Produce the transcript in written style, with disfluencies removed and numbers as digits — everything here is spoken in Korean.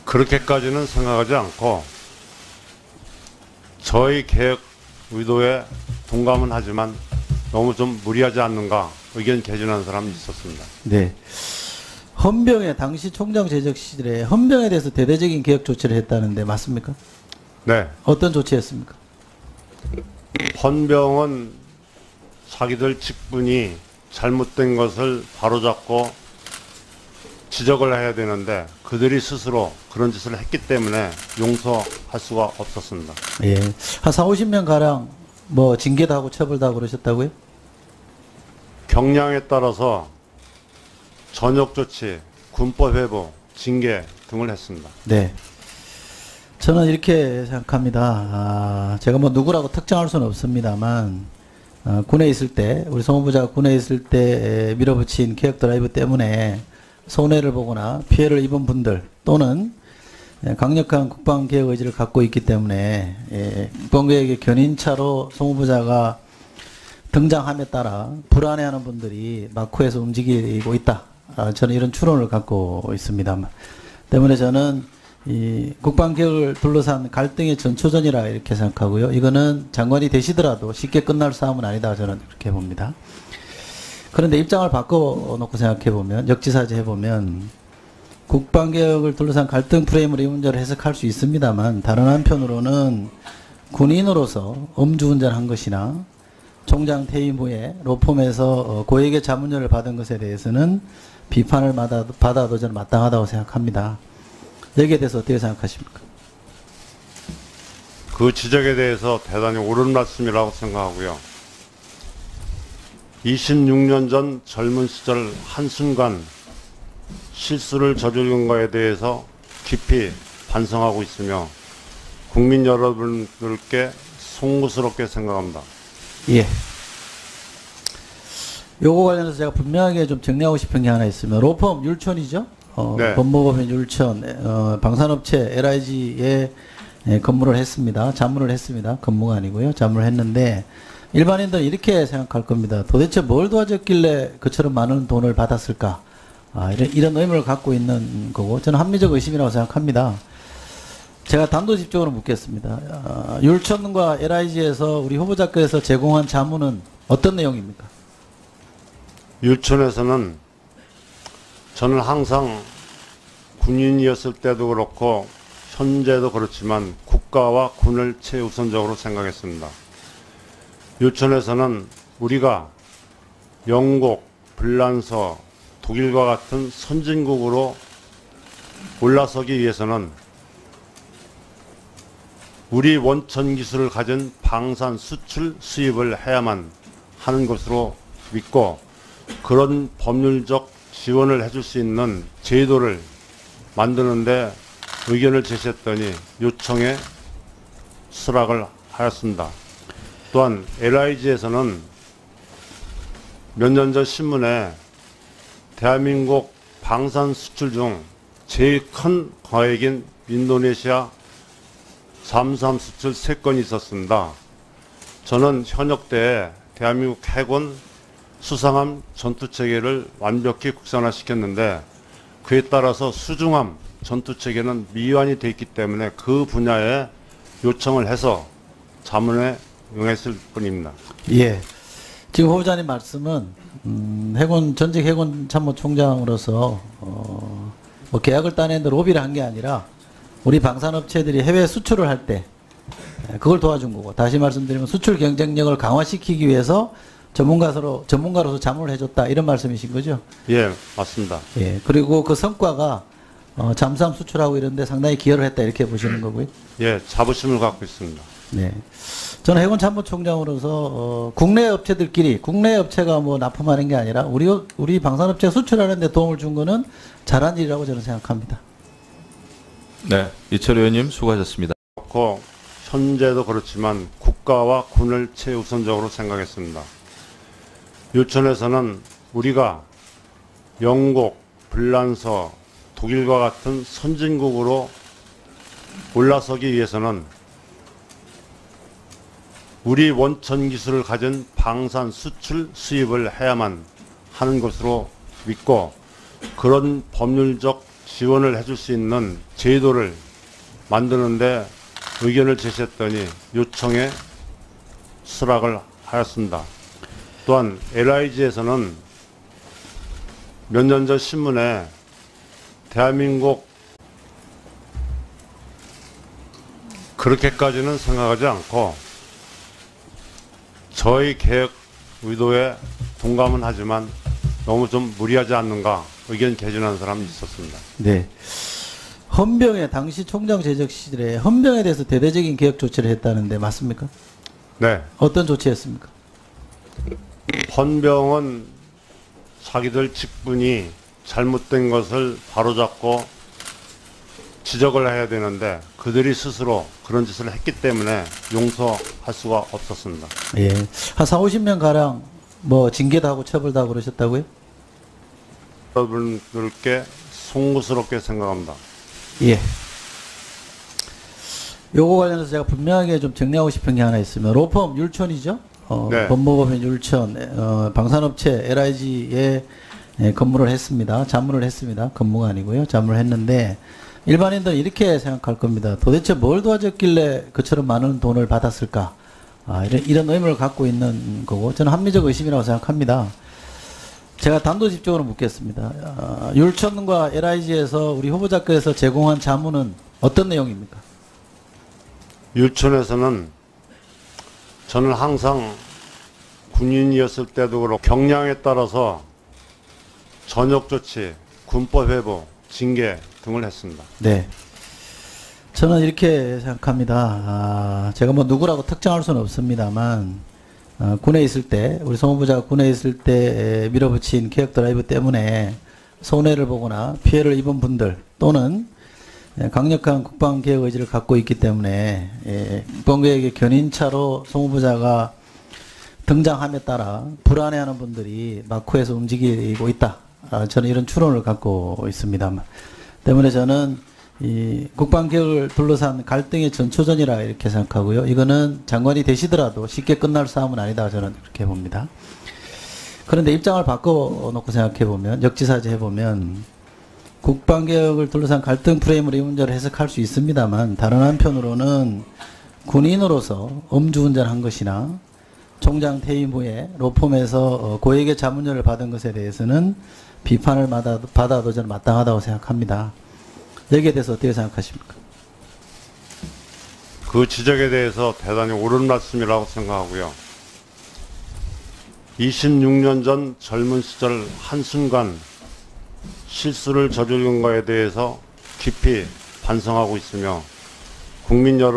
그렇게까지는 생각하지 않고 저희 개혁 의도에 동감은 하지만 너무 좀 무리하지 않는가 의견 개진하는 사람이 있었습니다. 네. 헌병에 당시 총장 재적 시절에 헌병에 대해서 대대적인 개혁 조치를 했다는데 맞습니까? 네. 어떤 조치였습니까? 헌병은 자기들 직분이 잘못된 것을 바로잡고 지적을 해야 되는데 그들이 스스로 그런 짓을 했기 때문에 용서할 수가 없었습니다. 예. 한 4, 50명 가량 뭐 징계도 하고 처벌도 하고 그러셨다고요? 경량에 따라서 전역 조치, 군법 회부, 징계 등을 했습니다. 네. 저는 이렇게 생각합니다. 제가 뭐 누구라고 특정할 수는 없습니다만 군에 있을 때 우리 송원부자가 군에 있을 때 밀어붙인 개혁 드라이브 때문에 손해를 보거나 피해를 입은 분들 또는 강력한 국방개혁 의지를 갖고 있기 때문에 국방개혁의 견인차로 송원부자가 등장함에 따라 불안해하는 분들이 막후에서 움직이고 있다. 저는 이런 추론을 갖고 있습니다. 때문에 저는 이 국방개혁을 둘러싼 갈등의 전초전이라 이렇게 생각하고요. 이거는 장관이 되시더라도 쉽게 끝날 싸움은 아니다. 저는 그렇게 봅니다. 그런데 입장을 바꿔놓고 생각해보면, 역지사지 해보면, 국방개혁을 둘러싼 갈등 프레임으로 이 문제를 해석할 수 있습니다만, 다른 한편으로는 군인으로서 음주운전한 것이나, 총장 퇴임 후에 로펌에서 고액의 자문료를 받은 것에 대해서는 비판을 받아도 저는 마땅하다고 생각합니다. 여기에 대해서 어떻게 생각하십니까? 그 지적에 대해서 대단히 옳은 말씀이라고 생각하고요. 26년 전 젊은 시절 한순간 실수를 저지른 거에 대해서 깊이 반성하고 있으며 국민 여러분들께 송구스럽게 생각합니다. 예. 요거 관련해서 제가 분명하게 좀 정리하고 싶은 게 하나 있으면 로펌 율촌이죠. 네. 법무법인 율촌 방산업체 LIG에 근무를 했습니다. 자문을 했습니다. 근무가 아니고요. 자문을 했는데 일반인들은 이렇게 생각할 겁니다. 도대체 뭘 도와줬길래 그처럼 많은 돈을 받았을까? 이런 의문을 갖고 있는 거고 저는 합리적 의심이라고 생각합니다. 제가 단도직입적으로 묻겠습니다. 율촌과 LIG에서 우리 후보자께서 제공한 자문은 어떤 내용입니까? 율촌에서는 저는 항상 군인이었을 때도 그렇고 현재도 그렇지만 국가와 군을 최우선적으로 생각했습니다. 율촌에서는 우리가 영국, 불란서, 독일과 같은 선진국으로 올라서기 위해서는 우리 원천 기술을 가진 방산 수출 수입을 해야만 하는 것으로 믿고 그런 법률적 지원을 해줄 수 있는 제도를 만드는데 의견을 제시했더니 요청에 수락을 하였습니다. 또한 LIG에서는 몇 년 전 신문에 대한민국 방산 수출 중 제일 큰 거액인 인도네시아 잠수함 수출 3건이 있었습니다. 저는 현역 때 대한민국 해군 수상함 전투체계를 완벽히 국산화시켰는데 그에 따라서 수중함 전투체계는 미완이 되어 있기 때문에 그 분야에 요청을 해서 자문에 응했을 뿐입니다. 예. 지금 후보자님 말씀은 전직 해군 참모총장으로서 뭐 계약을 따내는데 로비를 한 게 아니라 우리 방산업체들이 해외 수출을 할 때 그걸 도와준 거고 다시 말씀드리면 수출 경쟁력을 강화시키기 위해서 전문가로서 자문을 해줬다 이런 말씀이신 거죠? 예, 맞습니다. 예. 그리고 그 성과가 잠수함 수출하고 이런데 상당히 기여를 했다 이렇게 보시는 거고요. 예, 자부심을 갖고 있습니다. 네. 저는 해군 참모총장으로서 국내 업체들끼리 국내 업체가 뭐 납품하는 게 아니라 우리 방산업체 수출하는 데 도움을 준 거는 잘한 일이라고 저는 생각합니다. 네, 이철 의원님 수고하셨습니다. 그렇고 현재도 그렇지만 국가와 군을 최우선적으로 생각했습니다. 율촌에서는 우리가 영국, 불란서, 독일과 같은 선진국으로 올라서기 위해서는 우리 원천 기술을 가진 방산 수출 수입을 해야만 하는 것으로 믿고 그런 법률적 지원을 해줄 수 있는 제도를 만드는데 의견을 제시했더니 요청에 수락을 하였습니다. 또한 LIG에서는 몇 년 전 신문에 대한민국 그렇게까지는 생각하지 않고 저희 계획 의도에 동감은 하지만 너무 좀 무리하지 않는가 의견 개진하는 사람이 있었습니다. 네. 헌병의 당시 총장 재적 시절에 헌병에 대해서 대대적인 개혁 조치를 했다는데 맞습니까? 네, 어떤 조치였습니까? 헌병은 자기들 직분이 잘못된 것을 바로잡고 지적을 해야 되는데 그들이 스스로 그런 짓을 했기 때문에 용서할 수가 없었습니다. 예. 한 4, 50명 가량 뭐 징계도 하고 처벌도 하고 그러셨다고요? 여러분들께 송구스럽게 생각합니다. 예. 요거 관련해서 제가 분명하게 좀 정리하고 싶은 게 하나 있습니다. 로펌 율촌이죠? 네. 법무법인 율촌, 방산업체 LIG에 근무를 했습니다. 자문을 했습니다. 근무가 아니고요. 자문을 했는데 일반인들은 이렇게 생각할 겁니다. 도대체 뭘 도와줬길래 그처럼 많은 돈을 받았을까? 이런 의문을 갖고 있는 거고 저는 합리적 의심이라고 생각합니다. 제가 단도직입적으로 묻겠습니다. 율촌과 LIG에서 우리 후보자께서 제공한 자문은 어떤 내용입니까? 율촌에서는 저는 항상 군인이었을 때도 그렇고 경량에 따라서 전역 조치, 군법 회부, 징계 등을 했습니다. 네. 저는 이렇게 생각합니다. 제가 뭐 누구라고 특정할 수는 없습니다만 군에 있을 때 우리 송 후보자가 군에 있을 때 밀어붙인 개혁 드라이브 때문에 손해를 보거나 피해를 입은 분들 또는 강력한 국방개혁 의지를 갖고 있기 때문에 국방개혁의 견인차로 송 후보자가 등장함에 따라 불안해하는 분들이 막후에서 움직이고 있다. 저는 이런 추론을 갖고 있습니다만 때문에 저는 이 국방개혁을 둘러싼 갈등의 전초전이라 이렇게 생각하고요. 이거는 장관이 되시더라도 쉽게 끝날 싸움은 아니다. 저는 그렇게 봅니다. 그런데 입장을 바꿔놓고 생각해보면 역지사지 해보면 국방개혁을 둘러싼 갈등 프레임으로 이 문제를 해석할 수 있습니다만 다른 한편으로는 군인으로서 음주운전한 것이나 총장 퇴임 후에 로펌에서 고액의 자문료를 받은 것에 대해서는 비판을 받아도 저는 마땅하다고 생각합니다. 여기에 대해서 어떻게 생각하십니까? 그 지적에 대해서 대단히 옳은 말씀이라고 생각하고요. 26년 전 젊은 시절 한순간 실수를 저지른 거에 대해서 깊이 반성하고 있으며 국민 여러분